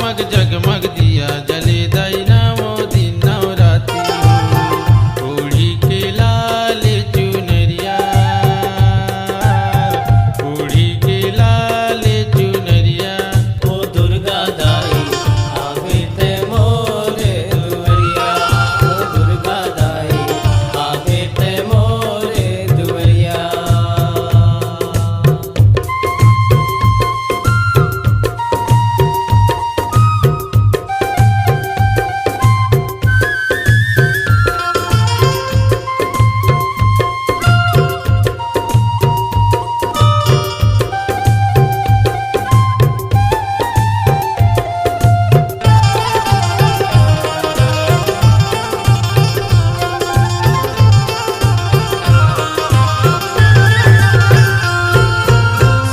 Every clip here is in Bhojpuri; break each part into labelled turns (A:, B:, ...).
A: जगमग जगमग दिया जले दाई नवो दिन नवरात्रि ओढ़ी के लाल चुनरिया ओढ़ी के लाल चुनरिया
B: ओ दुर्गा दाई आवे ते मोरे दुवरिया ओ दुर्गा दाई आवे ते मोरे दुवरिया।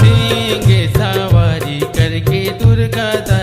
A: सिंह सवारी करके दुर्गा दाई